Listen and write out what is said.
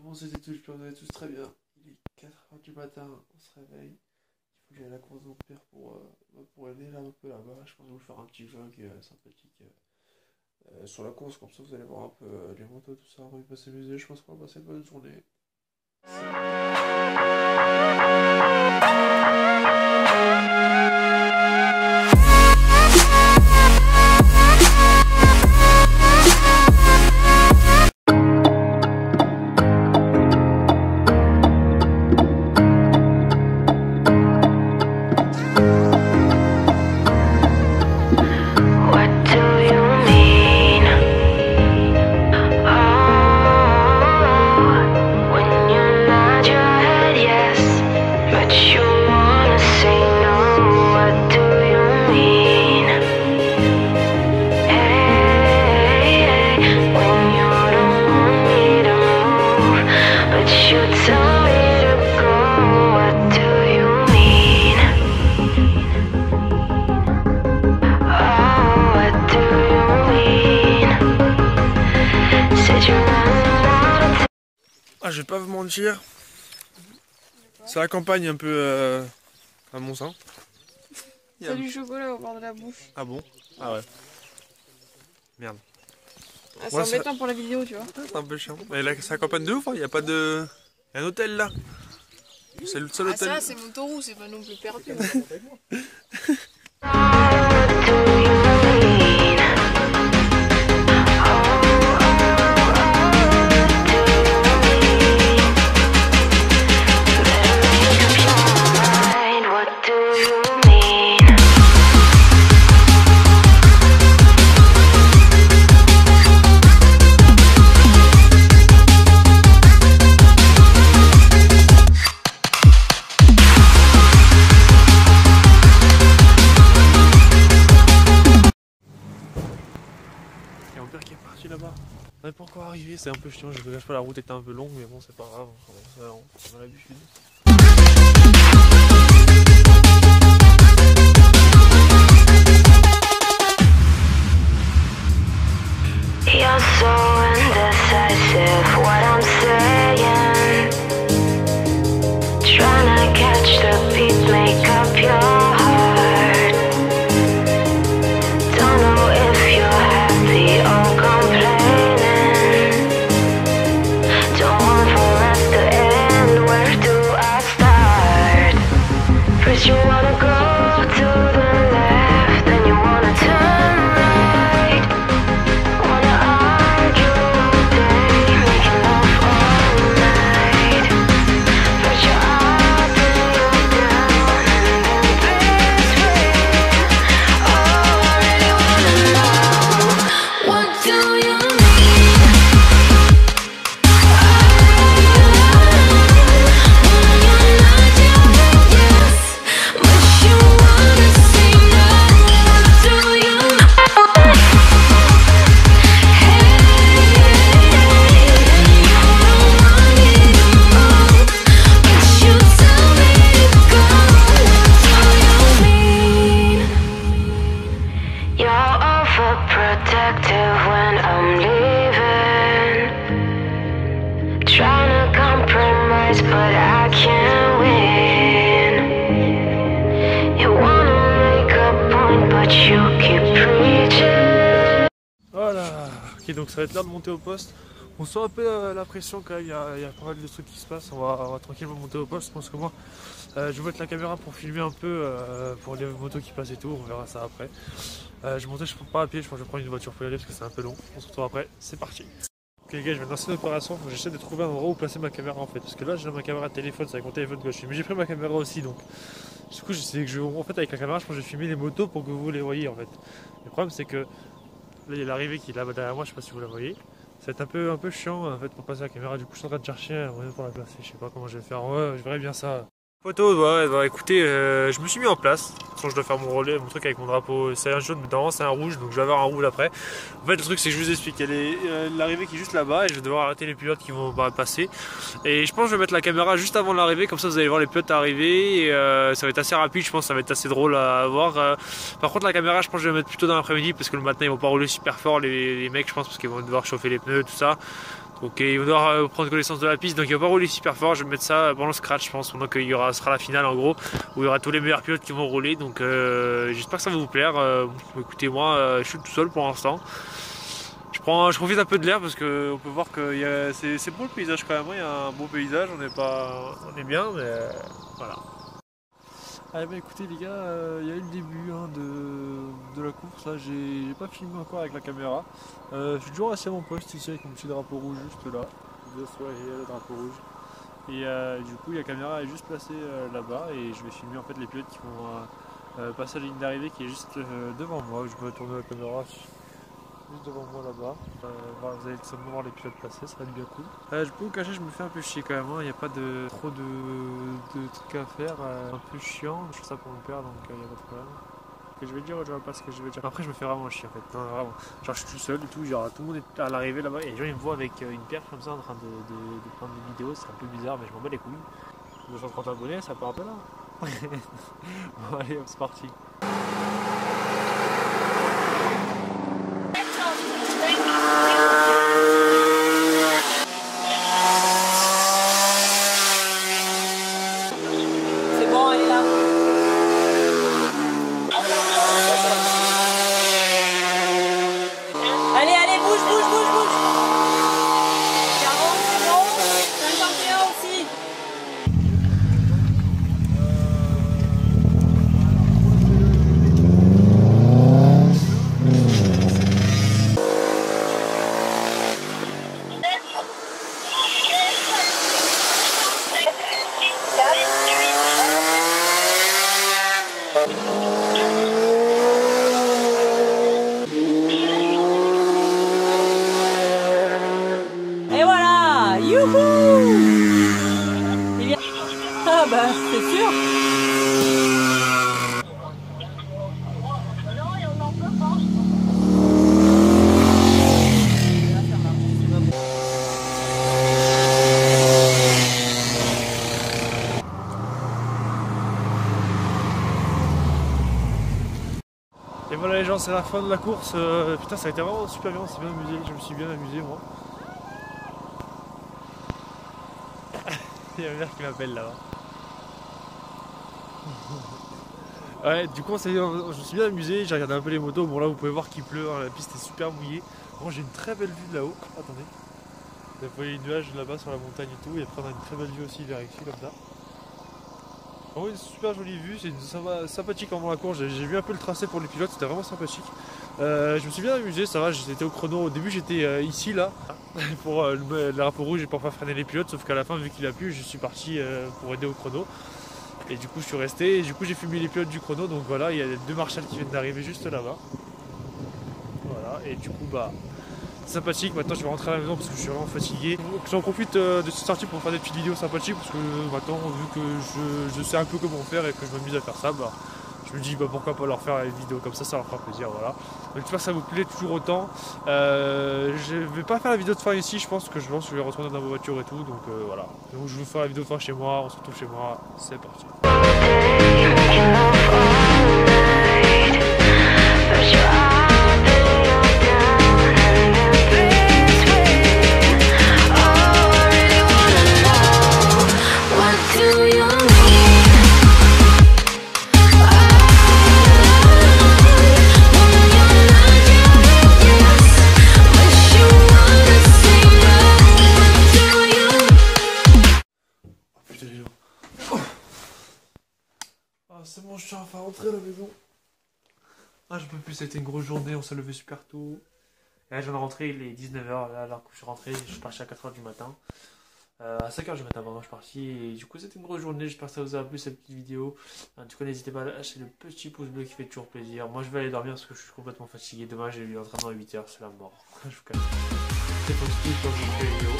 Comment c'était tous, on est tous très bien. Il est 4h du matin, on se réveille. Il faut que j'aille à la course de mon père pour aller là un peu là-bas. Je pense que je vais vous faire un petit vlog sympathique sur la course, comme ça vous allez voir un peu les motos, tout ça. On va passer s'amuser, je pense qu'on va passer une bonne journée. Ah, je vais pas vous mentir, c'est la campagne un peu à mon sein. T'as du chocolat au bord de la bouche. Ah bon? Ah ouais. Merde. Ah, c'est embêtant pour la vidéo, tu vois. C'est un peu chiant. Mais là, c'est la campagne de ouf, il y a pas de... Il y a un hôtel là. C'est le seul hôtel. Ça, c'est Montauroux, c'est pas non plus perdu. Mon père qui est parti là-bas. On n'est pas encore arrivé, c'est un peu chiant, je ne cache pas, la route était un peu longue, mais bon, c'est pas grave, on a l'habitude. You're so indecisive, what I'm saying. Trying to catch the beat, make up your heart. Don't know if you're happy or complaining. Don't want for us to end, where do I start? First you wanna go to the left, then you wanna turn right. Wanna argue all day, making love all night. First you're up, then you're down, and then this way. Oh, I really wanna know, what do you mean? Overprotective when I'm leaving. Trying to compromise, but I can't win. You wanna make a point, but you keep preaching. Voilà. Ok, donc ça va être l'heure de monter au poste. On sent un peu la pression quand même, il y a pas mal de trucs qui se passent. On va tranquillement monter au poste. Je pense que moi, je vais mettre la caméra pour filmer un peu pour les motos qui passent et tout. On verra ça après. Je montais, je ne prends pas à pied, je pense que je vais prendre une voiture pour y aller parce que c'est un peu long. On se retrouve après, c'est parti. Ok les gars, je vais lancer une opération. J'essaie de trouver un endroit où placer ma caméra en fait. Parce que là, j'ai ma caméra de téléphone, c'est avec mon téléphone gauche. Mais j'ai pris ma caméra aussi donc. Du coup, j'essaie que en fait, avec la caméra, je pense que je vais filmer les motos pour que vous les voyez en fait. Le problème, c'est que là, il y a l'arrivée qui est là-bas derrière moi, je sais pas si vous la voyez. Ça va être un peu chiant en fait pour passer la caméra. Du coup, je suis en train de chercher un moyen pour la placer. Je sais pas comment je vais faire. Ouais, je verrai bien ça. Photo, ouais, bah écoutez, je me suis mis en place. De toute façon, je dois faire mon relais, mon truc avec mon drapeau. C'est un jaune dedans, c'est un rouge, donc je vais avoir un rouge après. En fait, le truc, c'est que je vous explique. Il y a l'arrivée qui est juste là-bas et je vais devoir arrêter les pilotes qui vont passer. Et je pense que je vais mettre la caméra juste avant l'arrivée, comme ça vous allez voir les pilotes arriver. Et ça va être assez rapide, je pense que ça va être assez drôle à voir. Par contre, la caméra, je pense que je vais la mettre plutôt dans l'après-midi parce que le matin, ils vont pas rouler super fort, les mecs, je pense, parce qu'ils vont devoir chauffer les pneus, tout ça. Donc il va devoir prendre connaissance de la piste, donc il va pas rouler super fort. Je vais mettre ça pendant le scratch, je pense, pendant qu'il y aura, sera la finale en gros, où il y aura tous les meilleurs pilotes qui vont rouler. Donc j'espère que ça va vous plaire. Écoutez, moi je suis tout seul pour l'instant. Je profite un peu de l'air parce qu'on peut voir que c'est beau le paysage quand même. Il y a un beau paysage, on est bien, mais voilà. Ah bah écoutez les gars, il y a eu le début hein, de la course, là j'ai pas filmé encore avec la caméra. Je suis toujours assis à mon poste ici avec mon petit drapeau rouge juste là. Vous voyez le drapeau rouge. Et du coup la caméra est juste placée là-bas et je vais filmer en fait les pilotes qui vont passer à la ligne d'arrivée qui est juste devant moi. Je vais tourner la caméra juste devant moi là-bas. Voilà, vous allez seulement voir les pilotes passer, ça va être bien cool. Je peux vous cacher, je me fais un peu chier quand même, il n'y a pas trop de trucs à faire, un peu chiant, je fais ça pour mon père donc il n'y a pas de problème. Ce que je vais dire, je vois pas ce que je vais dire. Après je me fais vraiment chier en fait, non, vraiment. Genre je suis tout seul et tout, genre tout le monde est à l'arrivée là-bas et les gens ils me voient avec une perche comme ça en train de prendre des vidéos, c'est un peu bizarre mais je m'en bats les couilles. 230 abonnés, ça part un peu là. Bon allez hop, c'est parti. Allez, allez, bouge, bouge, bouge, bouge. 40, c'est bon. 51 aussi. Et voilà, youhou! Il vient... Ah bah, c'est sûr. Et voilà les gens, c'est la fin de la course. Putain, ça a été vraiment super bien, on s'est bien amusé, je me suis bien amusé moi. Il y a ma mère qui m'appelle là-bas. Ouais, du coup, je me suis bien amusé, j'ai regardé un peu les motos. Bon, là, vous pouvez voir qu'il pleut, hein, la piste est super mouillée. Bon, j'ai une très belle vue de là-haut. Attendez. Vous voyez les nuages là-bas sur la montagne et tout. Et après, on a une très belle vue aussi vers ici, comme ça. Oh, une super jolie vue, c'est sympathique avant la course. J'ai vu un peu le tracé pour les pilotes, c'était vraiment sympathique. Je me suis bien amusé, ça va, j'étais au chrono. Au début, j'étais ici, là, pour le drapeau rouge et pour pas freiner les pilotes. Sauf qu'à la fin, vu qu'il a plu, je suis parti pour aider au chrono. Et du coup, je suis resté. Et du coup, j'ai filmé les pilotes du chrono. Donc voilà, il y a deux marshals qui viennent d'arriver juste là-bas. Voilà, et du coup, bah. Sympathique, maintenant je vais rentrer à la maison parce que je suis vraiment fatigué. J'en profite de cette sortie pour faire des petites vidéos sympathiques parce que maintenant vu que je sais un peu comment faire et que je m'amuse à faire ça, bah, je me dis bah, pourquoi pas leur faire une vidéo comme ça leur fera plaisir, voilà. Donc j'espère que ça vous plaît toujours autant. Je vais pas faire la vidéo de fin ici, je pense que je vais retourner dans ma voiture et tout, donc voilà. Donc je vais faire la vidéo de fin chez moi, on se retrouve chez moi, c'est parti. C'est bon, je suis enfin rentré à la maison. Ah, je peux plus, c'était une grosse journée, on s'est levé super tôt. Et là, je viens de rentrer, il est 19h, là, alors que je suis rentré, je suis parti à 4h du matin. À 5h du matin, pardon, je suis parti. Et du coup, c'était une grosse journée, j'espère que ça vous a plu cette petite vidéo. En tout cas, n'hésitez pas à lâcher le petit pouce bleu qui fait toujours plaisir. Moi, je vais aller dormir parce que je suis complètement fatigué. Demain, j'ai eu l'entraînement à 8h, c'est la mort. Je vous casse. C'est positif, donc je vous fais une vidéo.